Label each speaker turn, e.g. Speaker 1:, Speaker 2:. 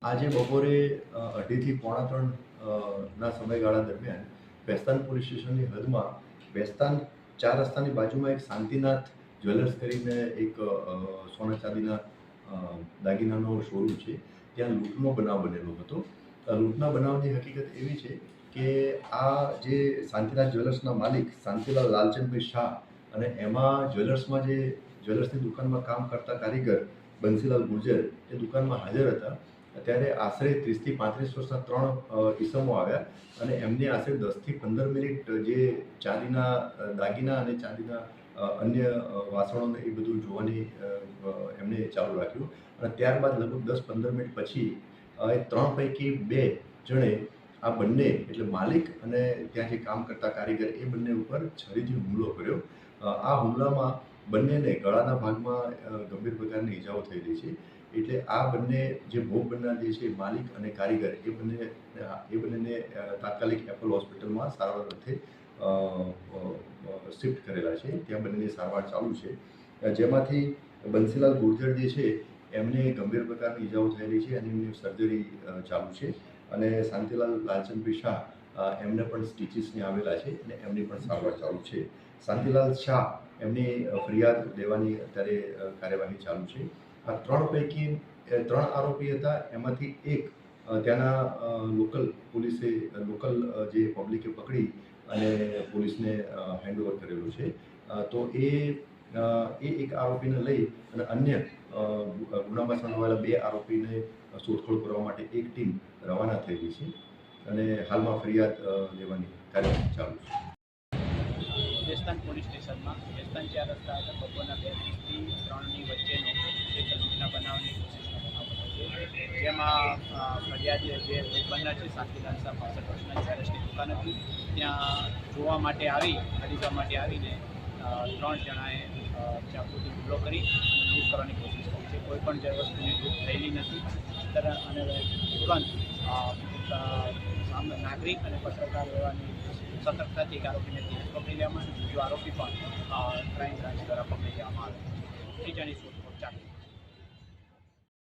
Speaker 1: આજે બપોરે 2:30 પોણા 3 ના સમયગાળા દરમિયાન બેસ્તાન પોલીસ સ્ટેશનની હદમાં બેસ્તાન 4 રસ્તાની બાજુમાં એક શાંતિનાથ જ્વેલર્સ કરીને એક સોના ચાંદીના દાગીનાનો શોરૂમ છે. ત્યાં લૂંટનો બનાવ બનેલો હતો. લૂંટના બનાવની હકીકત એવી છે કે આ જે શાંતિનાથ જ્વેલર્સના માલિક શાંતિલાલ લાલચંદભાઈ શાહ અને એમાં જ્વેલર્સની દુકાનમાં કામ કરતા કારીગર બંસીલાલ ગુર્જર એ દુકાનમાં હાજર હતા. ત્યારે આશરે 30 થી 35 વર્ષના 3 ઈસમો આવ્યા અને એમને આશરે 10 થી 15 મિનિટ જે ચાંદીના દાગીના અને ચાંદીના અન્ય વાસણોને એ બધું જોવાની એમણે ચાલુ રાખ્યું અને ત્યારબાદ લગભગ 10-15 મિનિટ પછી એ 3 પૈકી 2 જણે આ બંને એટલે માલિક અને ત્યાં જે કામ કરતા કારીગર એ બંને ઉપર છરીથી હુમલો કર્યો. આ હુમલામાં બંનેને ગળાના ભાગમાં ગંભીર પ્રકારની ઈજાઓ થયેલી છે. એટલે આ બંને જે ભોગ બનનાર જે છે માલિક અને કારીગર એ બંનેને તાત્કાલિક એપોલો હોસ્પિટલમાં સારવાર અર્થે શિફ્ટ કરેલા છે. ત્યાં બંનેની સારવાર ચાલુ છે. જેમાંથી બંસીલાલ ગુર્જર જે છે એમને ગંભીર પ્રકારની ઈજાઓ થયેલી છે અને એમની સર્જરી ચાલુ છે અને શાંતિલાલ લાલચંદભાઈ શાહ એમને પણ સ્ટીચીસને આવેલા છે અને એમની પણ સારવાર ચાલુ છે. શાંતિલાલ શાહ એમની ફરિયાદ લેવાની અત્યારે કાર્યવાહી ચાલુ છે. આ 3 પૈકી 3 આરોપી હતા. એમાંથી એક ત્યાંના લોકલ જે પબ્લિકે પકડી અને પોલીસને હેન્ડઓવર કરેલું છે. તો એ એક આરોપીને લઈ અને અન્ય ગુનામાં સંડોવાયેલા 2 આરોપીને શોધખોળ કરવા માટે એક ટીમ રવાના થયેલી છે અને હાલમાં ફરિયાદ લેવાની કાર્યવાહી ચાલુ છે.
Speaker 2: બેસ્તાન પોલીસ સ્ટેશનમાં બેસ્તાન 4 રસ્તા હતા બપોરના 2:30 થી 3ની વચ્ચેનો એક લૂંટના બનાવની કોશિશનો બનાવ બન્યો છે. જેમાં ફરિયાદી જે ભોગ બનનાર છે શાંતિલાલ શાહ 65 વર્ષના જ્વેલર્સની દુકાન હતી. ત્યાં જોવા માટે ખરીદવા માટે આવીને 3 જણાએ ચાકુથી હુમલો કરી લૂંટ કરવાની કોશિશ કરી છે. કોઈ પણ જે વસ્તુની લૂંટ થયેલી નથી અને તુરંત નાગરિક અને પત્રકાર રહેવાની સતર્કતાથી એક આરોપીને પકડી લેવામાં બીજો આરોપી પણ ક્રાઇમ બ્રાન્ચ દ્વારા પકડી લેવામાં આવે છે. બીજાની શોધખોળ ચાલુ.